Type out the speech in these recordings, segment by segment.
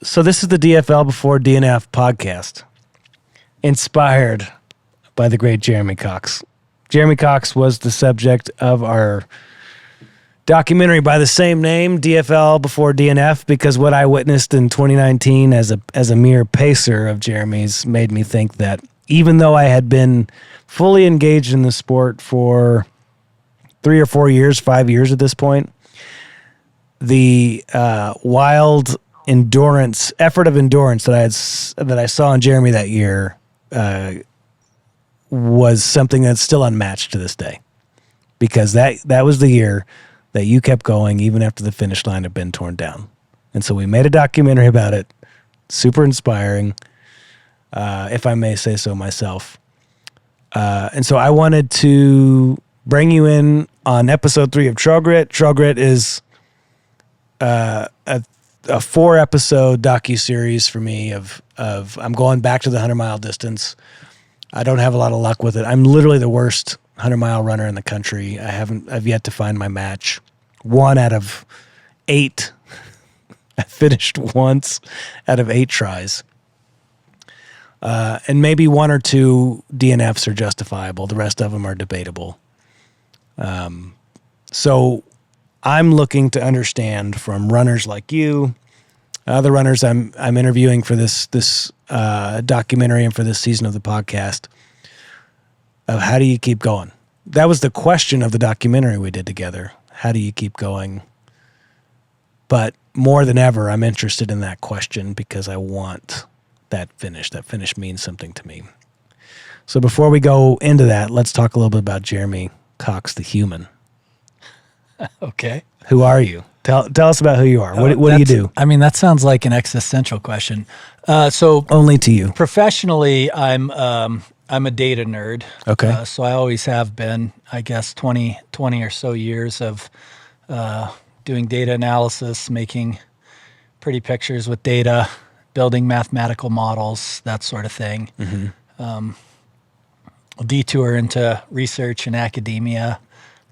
So this is the DFL Before DNF podcast, inspired by the great Jeremy Cox. Jeremy Cox was the subject of our documentary by the same name, DFL Before DNF, because what I witnessed in 2019 as a mere pacer of Jeremy's made me think that even though I had been fully engaged in the sport for 3 or 4 years, 5 years at this point, the wild effort of endurance that I saw in Jeremy that year was something that's still unmatched to this day, because that was the year that you kept going even after the finish line had been torn down. And so we made a documentary about it, super inspiring, if I may say so myself. And so I wanted to bring you in on episode 3 of Trail Grit. Trail Grit is a 4-episode docuseries for me of I'm going back to the 100-mile distance. I don't have a lot of luck with it. I'm literally the worst 100-mile runner in the country. I've yet to find my match. 1 out of 8. I finished once out of 8 tries. And maybe 1 or 2 DNFs are justifiable. The rest of them are debatable. So I'm looking to understand from runners like you, other runners I'm interviewing for this documentary and for this season of the podcast, of how do you keep going? That was the question of the documentary we did together. How do you keep going? But more than ever, I'm interested in that question because I want that finish. That finish means something to me. So before we go into that, let's talk a little bit about Jeremy Cox, the human. Okay. Who are you? Tell us about who you are. What do you do? I mean, that sounds like an existential question. So only to you. Professionally, I'm a data nerd. Okay. So I always have been, I guess, 20 or so years of doing data analysis, making pretty pictures with data, building mathematical models, that sort of thing. Mm-hmm. A detour into research and academia.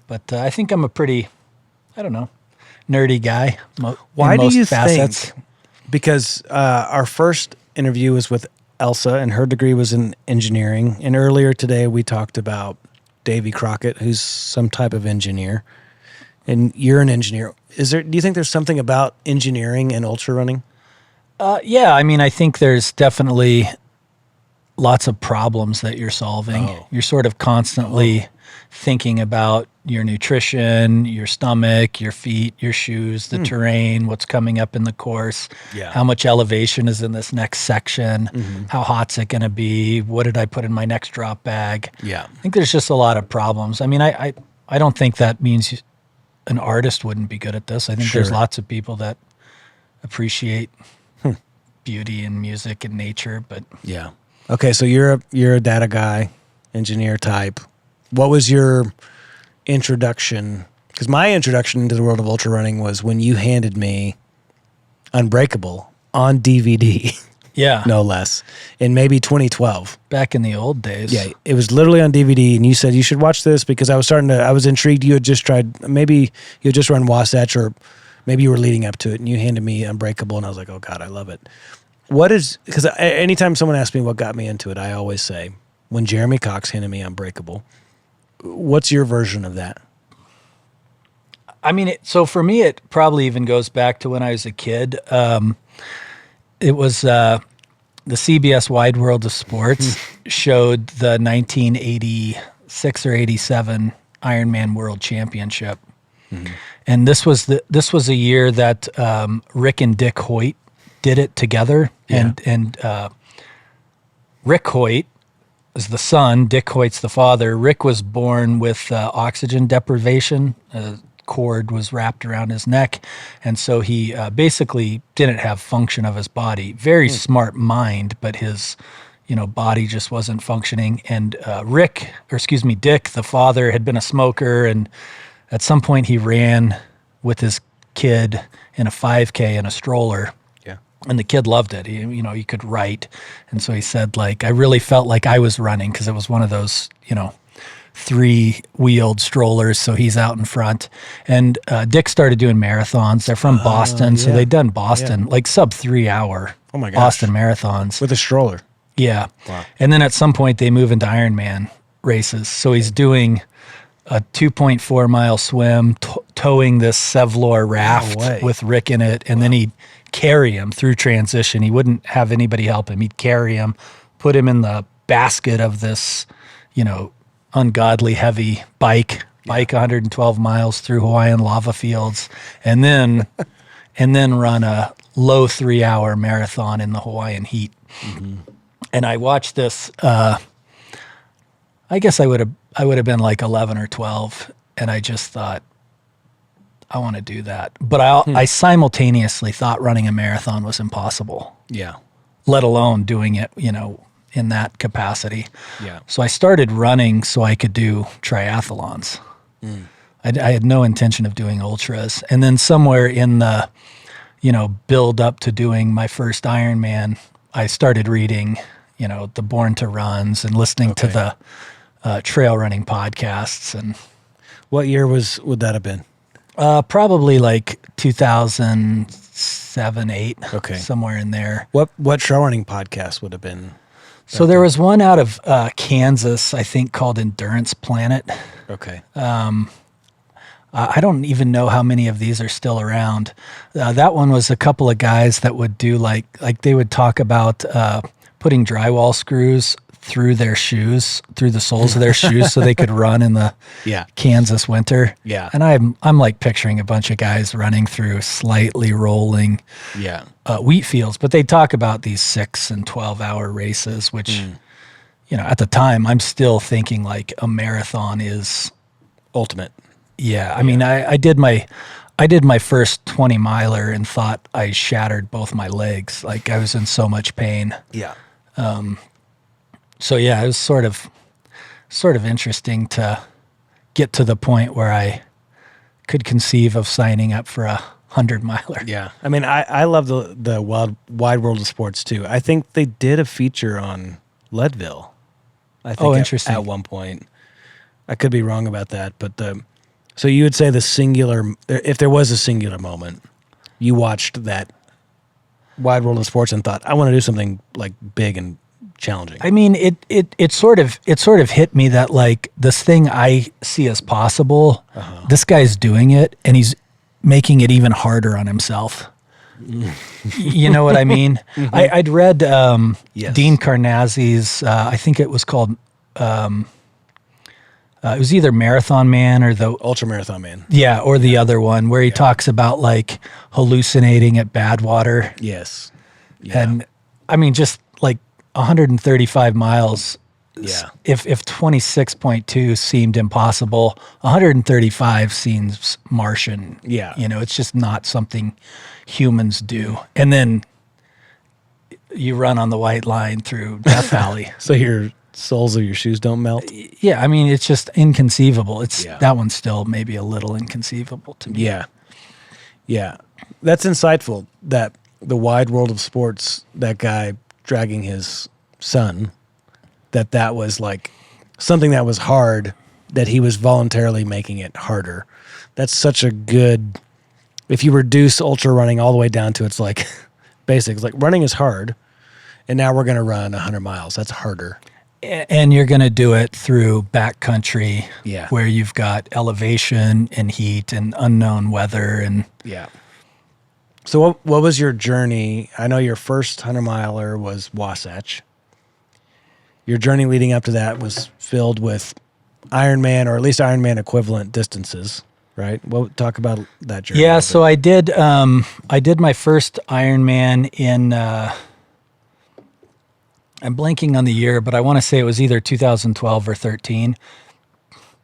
But I think I'm a pretty, nerdy guy. Why do you facets. think? Because our first interview was with Elsa, and her degree was in engineering. And earlier today, we talked about Davy Crockett, who's some type of engineer. And you're an engineer. Do you think there's something about engineering and ultra running? Yeah, I mean, I think there's definitely lots of problems that you're solving. Oh. You're sort of constantly thinking about your nutrition, your stomach, your feet, your shoes, the terrain, what's coming up in the course, how much elevation is in this next section, how hot's it going to be, what did I put in my next drop bag? Yeah. I think there's just a lot of problems. I mean, I don't think that means an artist wouldn't be good at this. I think there's lots of people that appreciate beauty and music and nature, but yeah. Okay, so you're a data guy, engineer type. What was your introduction? Because my introduction into the world of ultra running was when you handed me Unbreakable on DVD. Yeah. No less. In maybe 2012. Back in the old days. Yeah, it was literally on DVD, and you said you should watch this because I was intrigued. You had just tried, maybe you had just run Wasatch, or maybe you were leading up to it, and you handed me Unbreakable, and I was like, oh God, I love it. Because anytime someone asks me what got me into it, I always say, when Jeremy Cox handed me Unbreakable. What's your version of that? I mean, so for me, it probably even goes back to when I was a kid. It was the CBS Wide World of Sports showed the 1986 or 87 Ironman World Championship. Mm-hmm. And this was a year that Rick and Dick Hoyt did it together. Yeah. And Rick Hoyt is the son, Dick Hoyt's the father. Rick was born with oxygen deprivation. A cord was wrapped around his neck. And so he basically didn't have function of his body. Very smart mind, but his body just wasn't functioning. And Dick, the father, had been a smoker. And at some point he ran with his kid in a 5K in a stroller. And the kid loved it. He could write. And so he said, I really felt like I was running because it was one of those, 3-wheeled strollers, so he's out in front. And Dick started doing marathons. They're from Boston, so they'd done Boston, like sub 3 hour Boston marathons. With a stroller. Yeah. Wow. And then at some point they move into Ironman races. So he's doing a 2.4 mile swim, towing this Sevlor raft with Rick in it, and then he'd carry him through transition. He wouldn't have anybody help him. He'd carry him, put him in the basket of this, ungodly heavy bike 112 miles through Hawaiian lava fields, and then run a low 3 hour marathon in the Hawaiian heat. Mm-hmm. And I watched this, I guess I would have been like 11 or 12, and I just thought, I want to do that. But I simultaneously thought running a marathon was impossible. Yeah. Let alone doing it, in that capacity. Yeah. So I started running so I could do triathlons. I had no intention of doing ultras. And then somewhere in the, build up to doing my first Ironman, I started reading, the Born to Runs and listening to the trail running podcasts. And what year would that have been? Probably like 2007, 8. Okay. Somewhere in there. What trail running podcast would have been? So there was one out of Kansas, I think, called Endurance Planet. Okay. I don't even know how many of these are still around. That one was a couple of guys that would do like they would talk about putting drywall screws through their shoes, through the soles of their shoes, so they could run in the Kansas winter. Yeah. And I'm like picturing a bunch of guys running through slightly rolling wheat fields, but they talk about these 6 and 12 hour races, which, at the time I'm still thinking like a marathon is ultimate. Yeah. I mean, I did my first 20 miler and thought I shattered both my legs. Like I was in so much pain. Yeah. So yeah, it was sort of interesting to get to the point where I could conceive of signing up for a 100-miler. Yeah. I mean, I love the wide world of sports too. I think they did a feature on Leadville. I think interesting. At one point. I could be wrong about that, but so you would say if there was a singular moment, you watched that wide world of sports and thought, I want to do something like big and challenging. I mean, it sort of hit me that like this thing I see as possible, this guy's doing it and he's making it even harder on himself. You know what I mean? Mm-hmm. I'd read Dean Carnazzi's, I think it was called, it was either Marathon Man or the Ultra Marathon Man. Yeah, or the other one where he talks about like hallucinating at Badwater. Yes. Yeah. And I mean, just like 135 miles. Yeah. If 26.2 seemed impossible, 135 seems Martian. Yeah. It's just not something humans do. And then you run on the white line through Death Valley. So your soles of your shoes don't melt? Yeah. I mean, it's just inconceivable. That one's still maybe a little inconceivable to me. Yeah. Yeah. That's insightful that the wide world of sports, that guy dragging his son, that was like something that was hard, that he was voluntarily making it harder. That's such a good, if you reduce ultra running all the way down to its like basics, like running is hard and now we're going to run 100 miles. That's harder. And you're going to do it through backcountry where you've got elevation and heat and unknown weather. And so what was your journey? I know your first 100-miler was Wasatch. Your journey leading up to that was filled with Ironman, or at least Ironman equivalent distances, right? Talk about that journey. Yeah, so I did my first Ironman in I'm blanking on the year, but I want to say it was either 2012 or 13.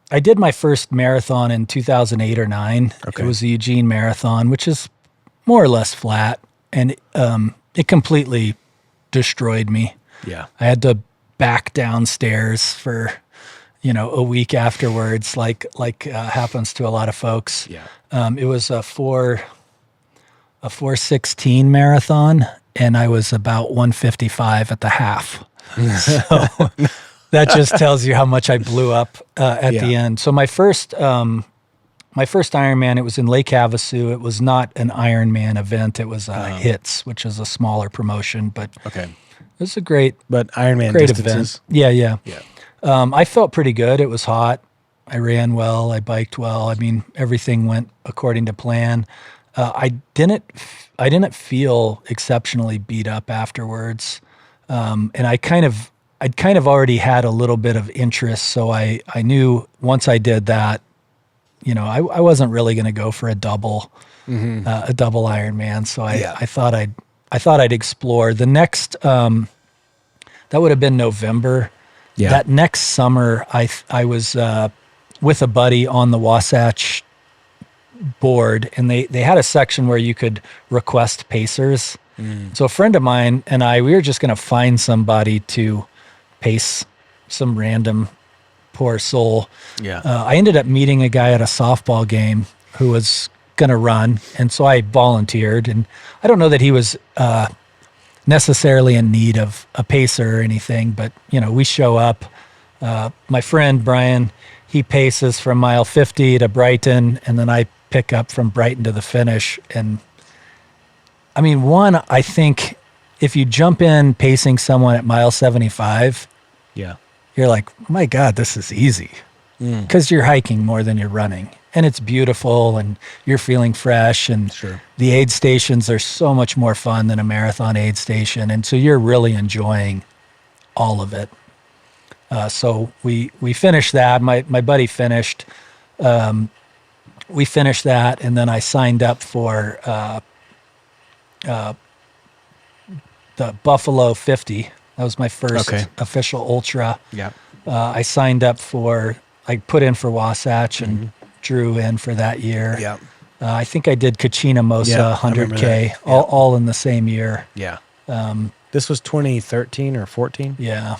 I did my first marathon in 2008 or 9. Okay. It was the Eugene Marathon, which is more or less flat, and it completely destroyed me. Yeah. I had to back downstairs for, a week afterwards, like happens to a lot of folks. Yeah. It was a 4:16 marathon, and I was about 155 at the half. So That just tells you how much I blew up at the end. So my first Ironman, it was in Lake Havasu. It was not an Ironman event. It was HITS, which is a smaller promotion, but it was a great Ironman great distances. event. Yeah. I felt pretty good. It was hot. I ran well. I biked well. I mean, everything went according to plan. I didn't feel exceptionally beat up afterwards, and I'd kind of already had a little bit of interest, so I knew once I did that, I wasn't really going to go for a double Ironman. So I thought I'd explore the next. That would have been November. Yeah. That next summer, I was with a buddy on the Wasatch board, and they had a section where you could request pacers. So a friend of mine and we were just going to find somebody to pace some random poor soul. I ended up meeting a guy at a softball game who was going to run, and so I volunteered. And I don't know that he was necessarily in need of a pacer or anything, but we show up. My friend Brian, he paces from mile 50 to Brighton, and then I pick up from Brighton to the finish. And I mean, I think if you jump in pacing someone at mile 75, you're like, my God, this is easy, because you're hiking more than you're running, and it's beautiful, and you're feeling fresh, and the aid stations are so much more fun than a marathon aid station, and so you're really enjoying all of it. So we finished that. My buddy finished. We finished that, and then I signed up for the Buffalo 50. That was my first official ultra. I signed up I put in for Wasatch and drew in for that year. I think I did Kachina Mosa 100K, all in the same year. This was 2013 or 14? Yeah.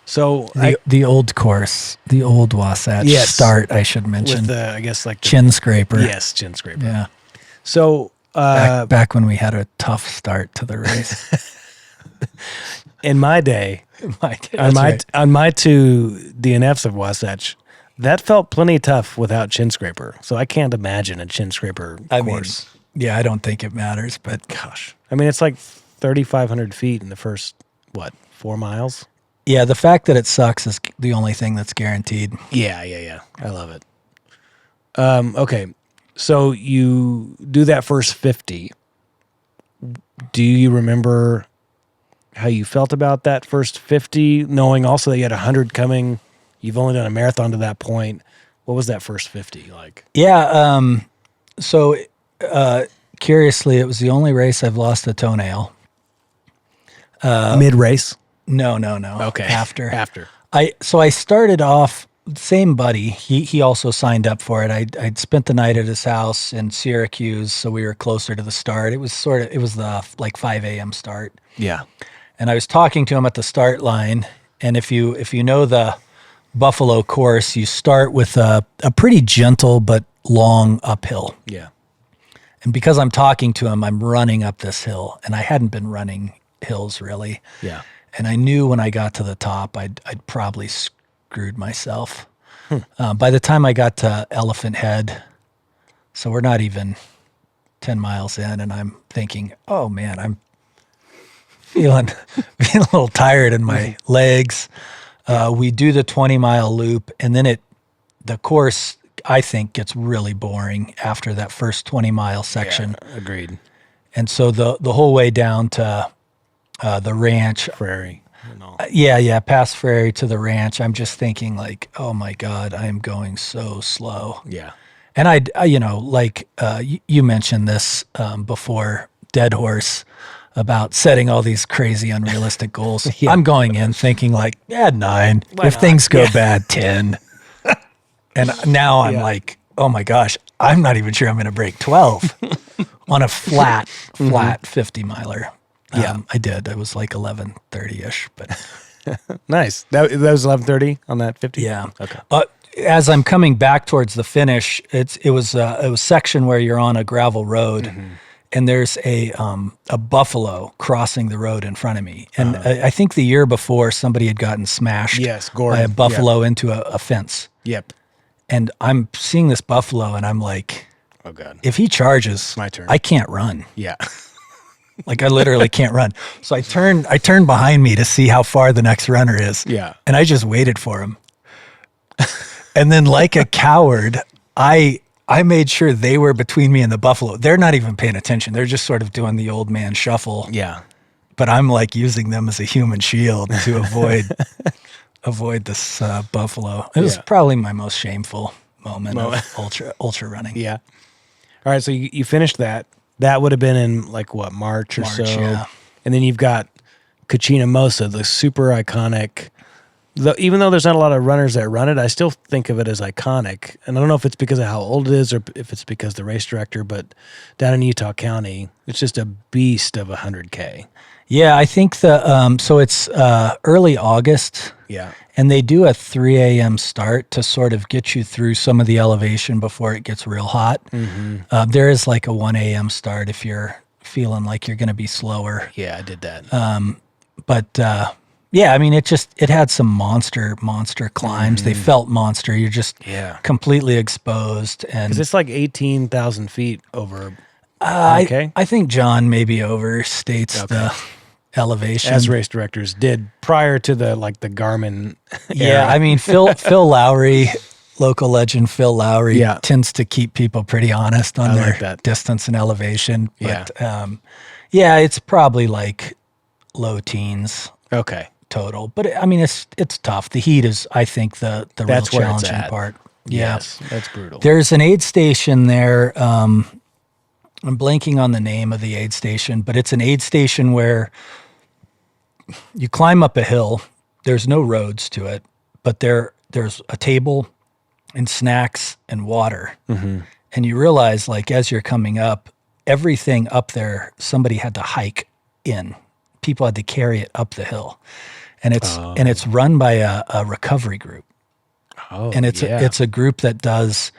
So the old course, the old Wasatch start, I should mention. With the, I guess, like the chin scraper. Yes, chin scraper. Yeah. So back when we had a tough start to the race. In my day, on my two DNFs of Wasatch, that felt plenty tough without chin scraper. So I can't imagine a chin scraper course. I don't think it matters, but gosh, I mean, it's like 3,500 feet in the first 4 miles. Yeah, the fact that it sucks is the only thing that's guaranteed. Yeah. I love it. Okay, so you do that first 50. Do you remember how you felt about that first 50, knowing also that you had 100 coming? You've only done a marathon to that point. What was that first 50 like? Yeah, so curiously, it was the only race I've lost a toenail. Mid-race? No. Okay. After. I started off, same buddy. He also signed up for it. I'd spent the night at his house in Syracuse, so we were closer to the start. It was the 5 a.m. start. Yeah. And I was talking to him at the start line, and if you know the Buffalo course, you start with a pretty gentle but long uphill. Yeah. And because I'm talking to him, I'm running up this hill, and I hadn't been running hills really. Yeah. And I knew when I got to the top, I'd probably screwed myself. By the time I got to Elephant Head, so we're not even 10 miles in, and I'm thinking, oh man, I'm feeling a little tired in my legs. We do the 20-mile loop, and then the course, I think, gets really boring after that first 20-mile section. Yeah, agreed. And so the whole way down to the ranch. Prairie. Past Prairie to the ranch. I'm just thinking like, oh my God, I am going so slow. Yeah. And you mentioned this before, Dead Horse, about setting all these crazy unrealistic goals. Yeah. I'm going in thinking like, 9. Why if not? Things go bad, 10. And now I'm like, oh my gosh, I'm not even sure I'm going to break 12 on a flat 50 miler. I did. It was like 11:30ish, but nice. That was 11:30 on that 50. Yeah. Okay. As I'm coming back towards the finish, it was a section where you're on a gravel road, and there's a buffalo crossing the road in front of me. And I think the year before somebody had gotten smashed by a buffalo into a fence. Yep. And I'm seeing this buffalo and I'm like, oh God, if he charges, my turn. I can't run. Yeah. Like I literally can't run. So I turn behind me to see how far the next runner is. Yeah. And I just waited for him. And then like a coward, I made sure they were between me and the buffalo. They're not even paying attention. They're just sort of doing the old man shuffle. Yeah. But I'm like using them as a human shield to avoid this buffalo. It was probably my most shameful moment of ultra running. Yeah. All right. So you finished that. That would have been in like what, March or so. Yeah. And then you've got Kachina Mosa, the super iconic. Even though there's not a lot of runners that run it, I still think of it as iconic. And I don't know if it's because of how old it is or if it's because the race director, but down in Utah County, it's just a beast of 100K. Yeah, I think so it's early August. Yeah. And they do a 3 a.m. start to sort of get you through some of the elevation before it gets real hot. Mm-hmm. There is like a 1 a.m. start if you're feeling like you're going to be slower. Yeah, I did that. Yeah, I mean, it had some monster climbs. They felt monster. You're just completely exposed. And because it's like 18,000 feet over. I think John maybe overstates the elevation, as race directors did prior to the Garmin. Yeah, I mean Phil Lowry, local legend Phil Lowry, tends to keep people pretty honest on their distance and elevation. But it's probably like low teens. Okay. Total. But I mean it's tough. The heat is, I think, the real challenging part. Yeah. Yes, that's brutal. There's an aid station there. I'm blanking on the name of the aid station, but it's an aid station where you climb up a hill. There's no roads to it, but there's a table and snacks and water. Mm-hmm. And you realize, like, as you're coming up, everything up there, somebody had to hike in. People had to carry it up the hill. And it's run by a recovery group. Oh, and it's a group that does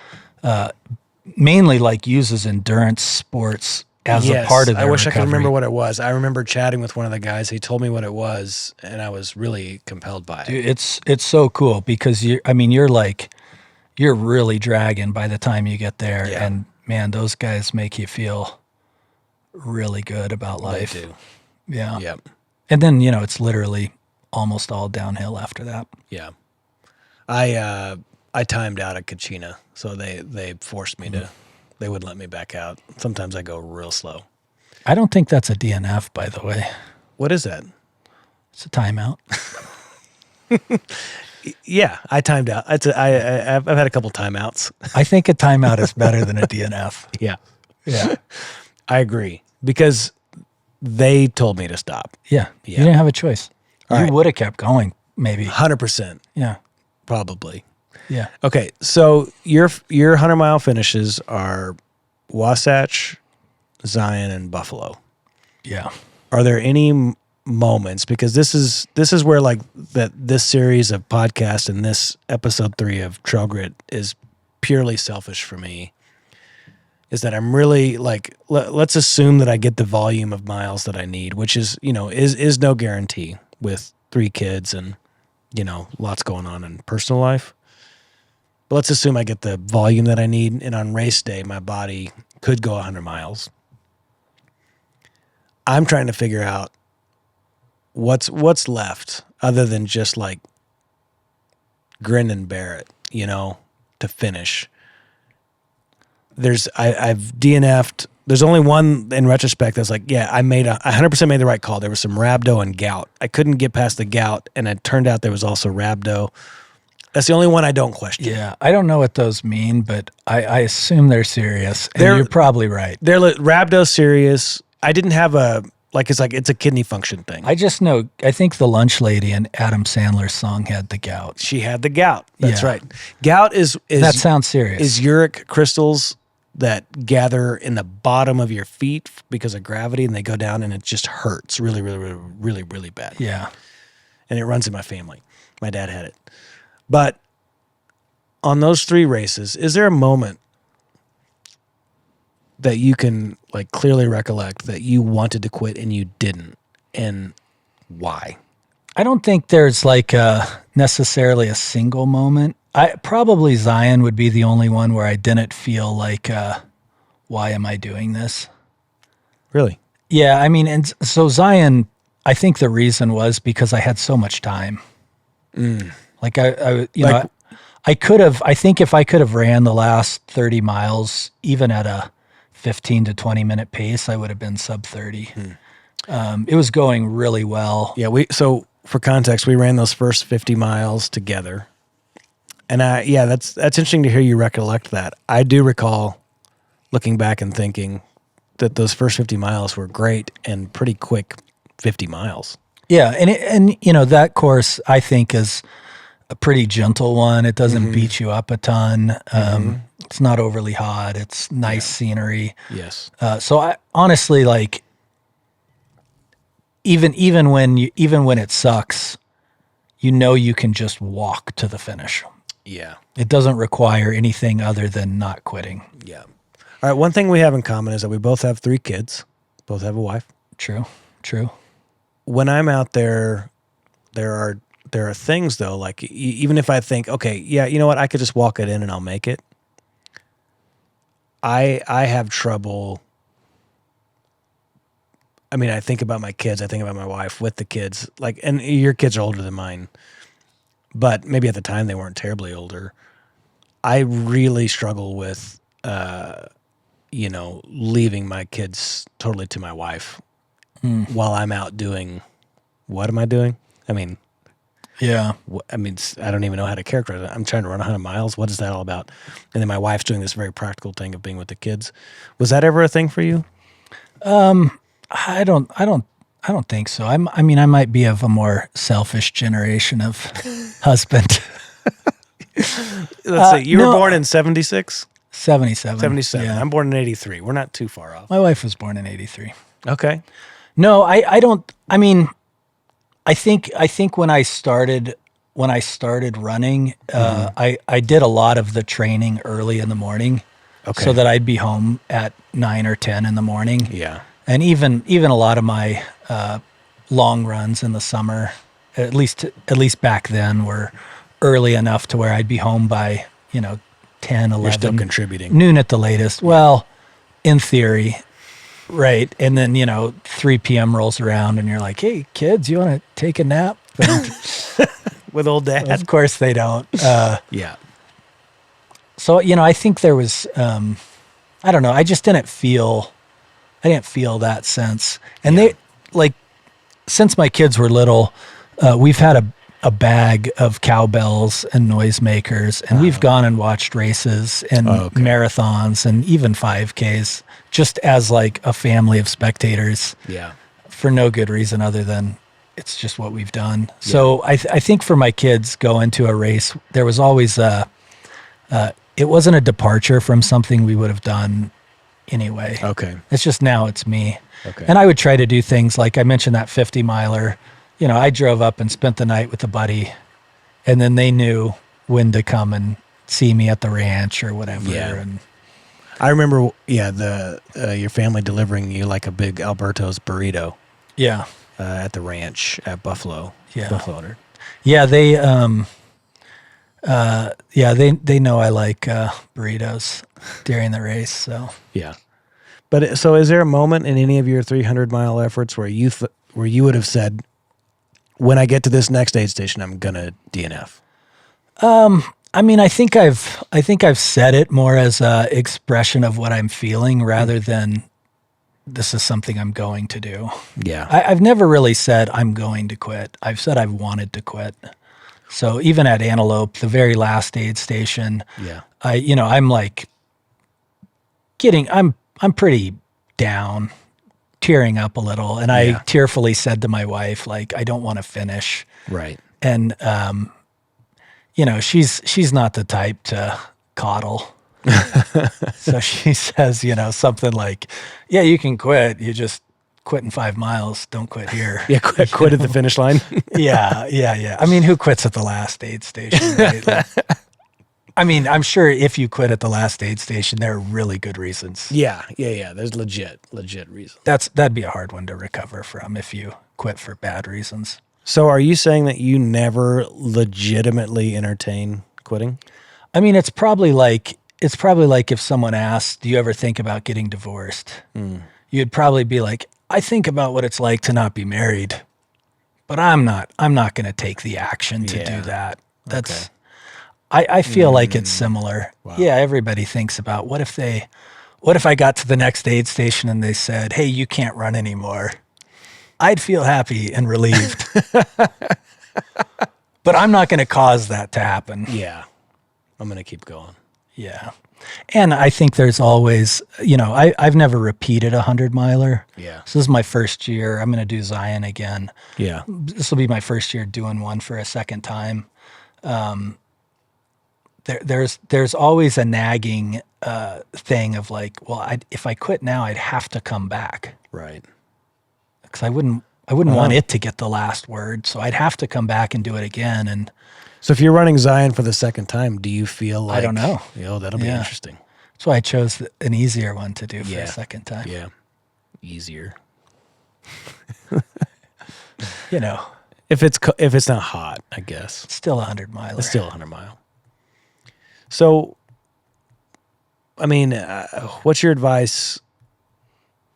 mainly uses endurance sports as a part of their I wish recovery. I could remember what it was. I remember chatting with one of the guys. He told me what it was, and I was really compelled by it. Dude, it's so cool because you're really dragging by the time you get there. Yeah. And man, those guys make you feel really good about life. They do. Yeah. Yep. And then, it's literally almost all downhill after that. Yeah. I timed out at Kachina, so they forced me to. They wouldn't let me back out. Sometimes I go real slow. I don't think that's a DNF, by the way. What is that? It's a timeout. Yeah, I timed out. I've had a couple timeouts. I think a timeout is better than a DNF. Yeah. Yeah. I agree because they told me to stop. Yeah. You didn't have a choice. You would have kept going, maybe. 100%. Yeah. Probably. Yeah. Okay, so your 100-mile finishes are Wasatch, Zion, and Buffalo. Yeah. Are there any moments, because this is where this series of podcasts and this episode 3 of Trail Grit is purely selfish for me, is that I'm really let's assume that I get the volume of miles that I need, which is is no guarantee with 3 kids and lots going on in personal life. But let's assume I get the volume that I need, and on race day, my body could go 100 miles. I'm trying to figure out what's left other than just grin and bear it, to finish. I've DNF'd. There's only one in retrospect that's I made 100% made the right call. There was some rhabdo and gout. I couldn't get past the gout, and it turned out there was also rhabdo. That's the only one I don't question. Yeah, I don't know what those mean, but I assume they're serious. And you're probably right. They're rhabdo serious. I didn't have it's a kidney function thing. I just know. I think the lunch lady in Adam Sandler's song had the gout. She had the gout. That's right. Gout is that sounds serious. Is uric crystals that gather in the bottom of your feet because of gravity, and they go down, and it just hurts really, really, really, really, really bad. Yeah, and it runs in my family. My dad had it. But on those 3 races, is there a moment that you can like clearly recollect that you wanted to quit and you didn't, and why? I don't think there's like necessarily a single moment. Probably Zion would be the only one where I didn't feel like, why am I doing this? Really? Yeah, I mean, and so Zion, I think the reason was because I had so much time. Like I could have. I think if I could have ran the last 30 miles, even at a 15 to 20 minute pace, I would have been sub 30. It was going really well. Yeah. So for context, we ran those first 50 miles together, and that's interesting to hear you recollect that. I do recall looking back and thinking that those first 50 miles were great and pretty quick 50 miles. Yeah, and that course I think is a pretty gentle one. It doesn't beat you up a ton. It's not overly hot. It's nice scenery. Yes. So I honestly like even when it sucks, you can just walk to the finish. Yeah. It doesn't require anything other than not quitting. Yeah. All right. One thing we have in common is that we both have 3 kids, both have a wife. True. When I'm out there, there are things though, like even if I think, okay, yeah, you know what, I could just walk it in and I'll make it. I have trouble. I mean, I think about my kids, I think about my wife with the kids, like, and your kids are older than mine, but maybe at the time they weren't terribly older. I really struggle with, leaving my kids totally to my wife while I'm out doing, what am I doing? I mean, yeah. I don't even know how to characterize it. I'm trying to run 100 miles. What is that all about? And then my wife's doing this very practical thing of being with the kids. Was that ever a thing for you? I don't think so. I might be of a more selfish generation of husband. Let's see. You were born in 76? 77. 77. Yeah. I'm born in 83. We're not too far off. My wife was born in 83. Okay. No, I don't. I mean, I think when I started running, I did a lot of the training early in the morning, so that I'd be home at 9 or 10 in the morning. Yeah. And even a lot of my long runs in the summer, at least back then, were early enough to where I'd be home by 10, 11. You're still contributing. Noon at the latest. Well, in theory. Right. And then, 3 p.m. rolls around and you're like, hey, kids, you want to take a nap? With old dad? Of course they don't. Yeah. So, I think there was, I don't know. I just didn't feel that sense. And since my kids were little, we've had a bag of cowbells and noisemakers, and we've gone and watched races and marathons and even 5Ks just as like a family of spectators. Yeah. For no good reason other than it's just what we've done. Yeah. So I think for my kids going to a race, there was always it wasn't a departure from something we would have done anyway. Okay. It's just now it's me. Okay. And I would try to do things like I mentioned that 50 miler. I drove up and spent the night with a buddy, and then they knew when to come and see me at the ranch or whatever. Yeah. And I remember, your family delivering you like a big Alberto's burrito. Yeah. At the ranch at Buffalo. Yeah. Buffalo. Yeah, they they know I like burritos during the race. So yeah. But so, is there a moment in any of your 300-mile efforts where you would have said, "When I get to this next aid station, I'm gonna DNF"? I think I've said it more as a expression of what I'm feeling rather than this is something I'm going to do. Yeah. I've never really said I'm going to quit. I've said I've wanted to quit. So even at Antelope, the very last aid station, yeah, I'm like I'm pretty down, tearing up a little. And I tearfully said to my wife, like, I don't want to finish. Right. And, she's not the type to coddle. So she says, something like, yeah, you can quit. You just quit in 5 miles. Don't quit here. Yeah. Quit at the finish line. Yeah. I mean, who quits at the last aid station? Right? I mean, I'm sure if you quit at the last aid station, there are really good reasons. Yeah. There's legit reasons. That'd be a hard one to recover from if you quit for bad reasons. So are you saying that you never legitimately entertain quitting? I mean, it's probably like if someone asked, "Do you ever think about getting divorced?" You'd probably be like, "I think about what it's like to not be married, but I'm not going to take the action to do that." That's I feel like it's similar. Wow. Yeah, everybody thinks about what if I got to the next aid station and they said, "Hey, you can't run anymore." I'd feel happy and relieved. But I'm not going to cause that to happen. Yeah. I'm going to keep going. Yeah. And I think there's always, I've never repeated a 100-miler. Yeah. So this is my first year. I'm going to do Zion again. Yeah. This will be my first year doing one for a second time. There's always a nagging thing of like, well, if I quit now, I'd have to come back. Right. Because I wouldn't want it to get the last word. So I'd have to come back and do it again. And So if you're running Zion for the second time, do you feel like... I don't know. That'll be interesting. That's why I chose an easier one to do for a second time. Yeah. Easier. If it's not hot, I guess. It's still 100-miler. It's still a 100-mile. So, I mean, what's your advice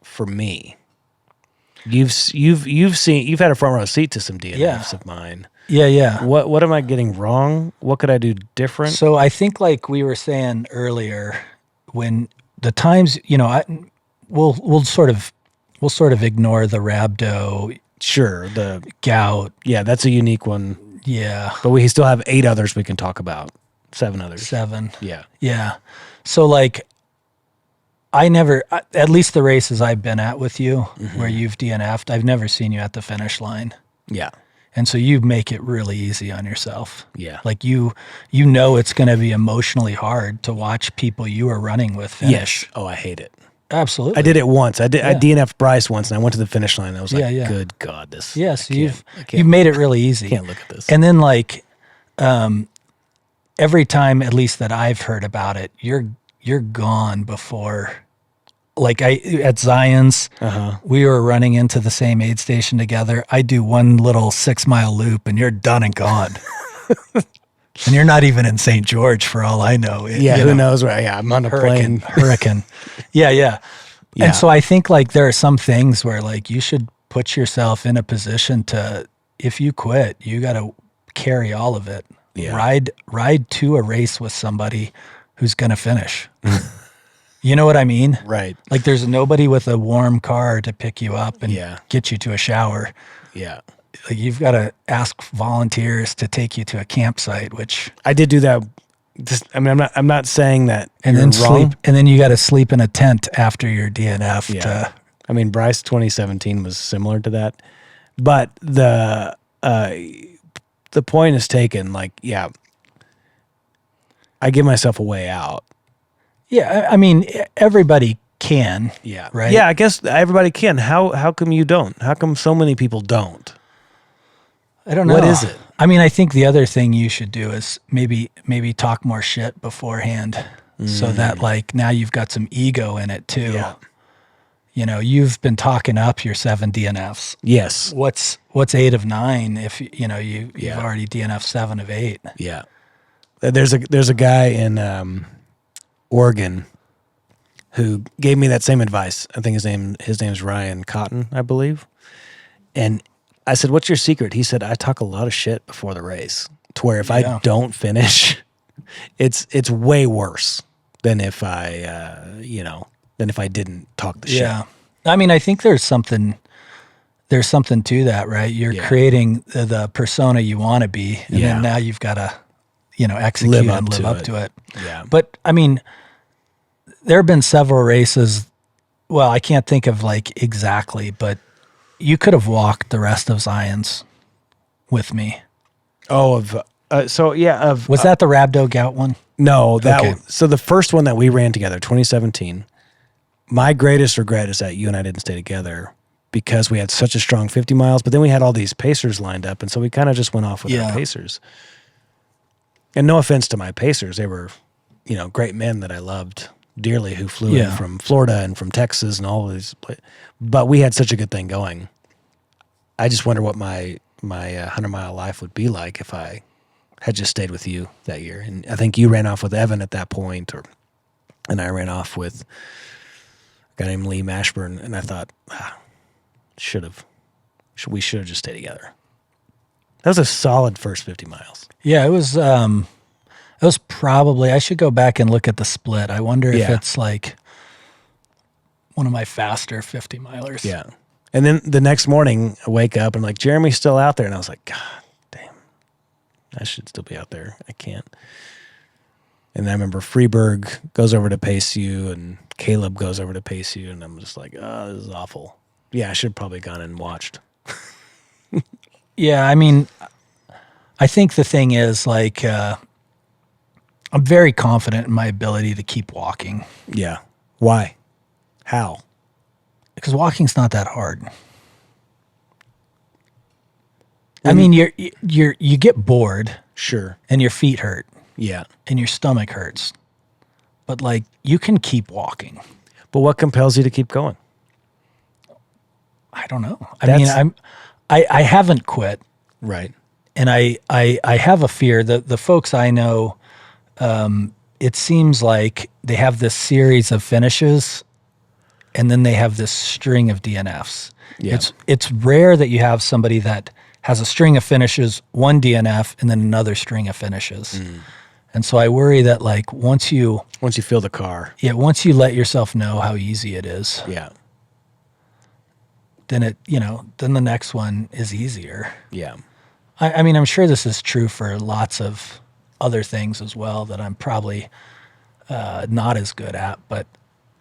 for me? You've had a front row seat to some DNFs of mine. Yeah. What am I getting wrong? What could I do different? So I think like we were saying earlier, when the times, we'll sort of ignore the rhabdo. Sure, the gout. Yeah, that's a unique one. Yeah. But we still have 8 others we can talk about. 7 others. 7. Yeah. Yeah. So like I never, at least the races I've been at with you where you've DNF'd, I've never seen you at the finish line. Yeah. And so you make it really easy on yourself. Yeah. Like it's going to be emotionally hard to watch people you are running with finish. Yes. Oh, I hate it. Absolutely. I did it once. I DNF'd Bryce once, and I went to the finish line. And I was like, good God, this. Yes, you've made it really easy. I can't look at this. And then like every time, at least that I've heard about it, you're gone before. Like at Zion's, we were running into the same aid station together. I do one little 6-mile loop and you're done and gone. And you're not even in St. George for all I know. Who knows where? Yeah, I'm on a plane. Hurricane. Yeah. And so I think like there are some things where like you should put yourself in a position to, if you quit, you got to carry all of it. Yeah. Ride to a race with somebody who's going to finish. You know what I mean? Right. Like there's nobody with a warm car to pick you up and get you to a shower. Yeah. Like you've got to ask volunteers to take you to a campsite, which I did do that. I'm not saying that. And then wrong. sleep, and then you got to sleep in a tent after your DNF. Yeah. Bryce 2017 was similar to that, but the point is taken. Like, I give myself a way out. Yeah, everybody can. Yeah. Right. Yeah, I guess everybody can. How come you don't? How come so many people don't? I don't know. What is it? I think the other thing you should do is maybe talk more shit beforehand, so that like now you've got some ego in it too. Yeah. You've been talking up your 7 DNFs. Yes. What's 8 of 9 if you've already DNF'd 7 of 8? Yeah. There's a guy in Oregon who gave me that same advice. I think his name's Ryan Cotton, I believe. And I said, "What's your secret?" He said, "I talk a lot of shit before the race, to where if I don't finish, it's way worse than if I didn't talk the shit." Yeah. I think there's something to that, right? You're creating the persona you want to be, and then now you've got to, execute and live up to it. Yeah. But there have been several races. Well, I can't think of like exactly, but you could have walked the rest of Zion's with me. Oh, was that the Rhabdo Gout one? No, so the first one that we ran together, 2017. My greatest regret is that you and I didn't stay together because we had such a strong 50 miles, but then we had all these pacers lined up, and so we kind of just went off with our pacers. And no offense to my pacers, they were, great men that I loved dearly who flew in from Florida and from Texas and all of these. But we had such a good thing going. I just wonder what my 100-mile life would be like if I had just stayed with you that year. And I think you ran off with Evan at that point, and I ran off with a guy named Lee Mashburn. And I thought, we should have just stayed together. That was a solid first 50 miles. Yeah, it was probably, I should go back and look at the split. I wonder if it's like one of my faster 50 milers. Yeah. And then the next morning I wake up and Jeremy's still out there. And I was like, God damn, I should still be out there. I can't. And I remember Freeberg goes over to pace you and Caleb goes over to pace you. And I'm just like, oh, this is awful. Yeah, I should have probably gone and watched. Yeah, I mean, I think the thing is I'm very confident in my ability to keep walking. Yeah. Why? How? Because walking's not that hard. I mean, you get bored. Sure. And your feet hurt. Yeah. And your stomach hurts. But you can keep walking. But what compels you to keep going? I don't know. I haven't quit. Right. And I have a fear that the folks I know, it seems like they have this series of finishes and then they have this string of DNFs. Yeah. It's rare that you have somebody that has a string of finishes, one DNF, and then another string of finishes. Mm. And so I worry that once you feel the car. Yeah, once you let yourself know how easy it is. Yeah. Then then the next one is easier. Yeah. I mean, I'm sure this is true for lots of other things as well that I'm probably not as good at, but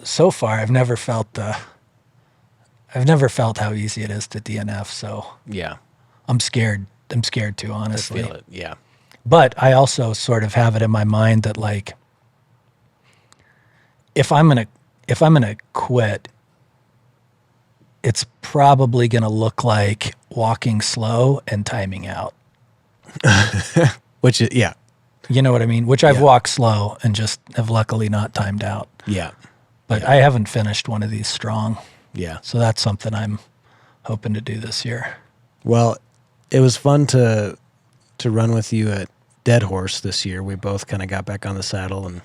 so far I've never felt how easy it is to DNF. So yeah, I'm scared. I'm scared too, honestly. I feel it. Yeah. But I also sort of have it in my mind that if I'm gonna quit, it's probably gonna look like walking slow and timing out. Which is, yeah. You know what I mean? Which I've walked slow and just have luckily not timed out. Yeah. But I haven't finished one of these strong. Yeah. So that's something I'm hoping to do this year. Well, it was fun to run with you at Dead Horse this year. We both kind of got back on the saddle, and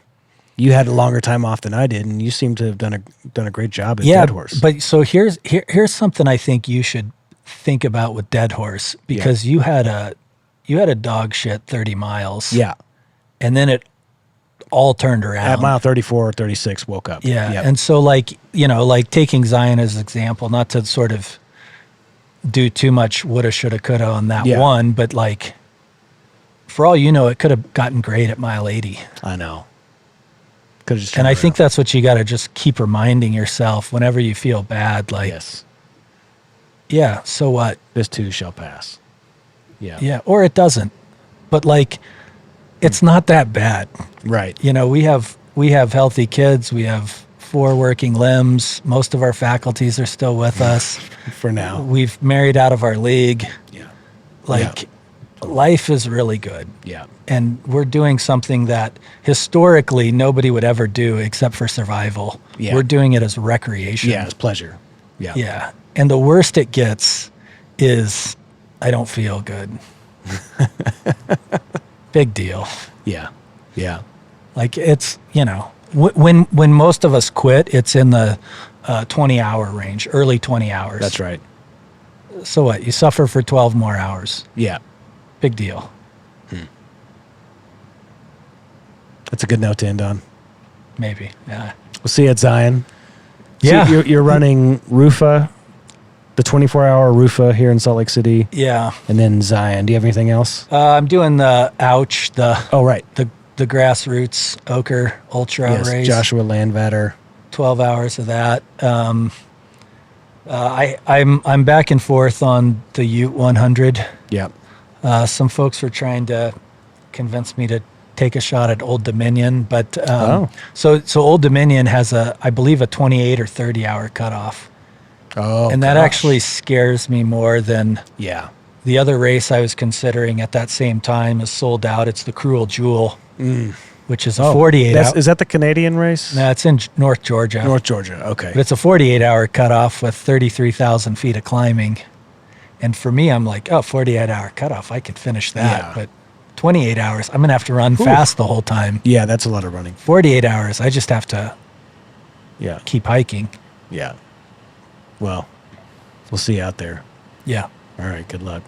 you had a longer time off than I did, and you seem to have done a great job at Dead Horse. But so here's something I think you should think about with Dead Horse, because you had a dog shit 30 miles. Yeah. And then it all turned around. At mile 34 or 36, woke up. Yeah. Yep. And so taking Zion as an example, not to sort of do too much woulda, shoulda, coulda on that one, but for all you know, it could have gotten great at mile 80. I know. Could have just and I think that's what you got to just keep reminding yourself whenever you feel bad. Yes. Yeah, so what? This too shall pass. Yeah. Yeah, or it doesn't. But it's not that bad. Right. We have healthy kids. We have 4 working limbs. Most of our faculties are still with us. For now. We've married out of our league. Yeah. Life is really good. Yeah. And we're doing something that historically nobody would ever do except for survival. Yeah. We're doing it as recreation. Yeah, it's pleasure. Yeah. Yeah. And the worst it gets is I don't feel good. Big deal. Yeah. Yeah. It's, when most of us quit, it's in the 20-hour range, early 20 hours. That's right. So what? You suffer for 12 more hours. Yeah. Big deal. That's a good note to end on. Maybe. Yeah. We'll see you at Zion. Yeah. So you're running Rufa, the 24-hour Rufa here in Salt Lake City. Yeah. And then Zion. Do you have anything else? I'm doing the Ouch, the grassroots Ochre Ultra race. Joshua Landvatter. 12 hours of that. I'm back and forth on the Ute 100. Yep. Some folks were trying to convince me to take a shot at Old Dominion, but so Old Dominion has I believe a 28 or 30 hour cutoff. Oh, and that actually scares me more than The other race I was considering at that same time is sold out. It's the Cruel Jewel, which is a 48 hour. Is that the Canadian race? No, it's in North Georgia. North Georgia, okay. But it's a 48-hour cutoff with 33,000 feet of climbing. And for me, I'm like, 48-hour cutoff, I could finish that. Yeah. But 28 hours, I'm going to have to run fast the whole time. Yeah, that's a lot of running. 48 hours, I just have to keep hiking. Yeah. Well, we'll see you out there. Yeah. All right, good luck.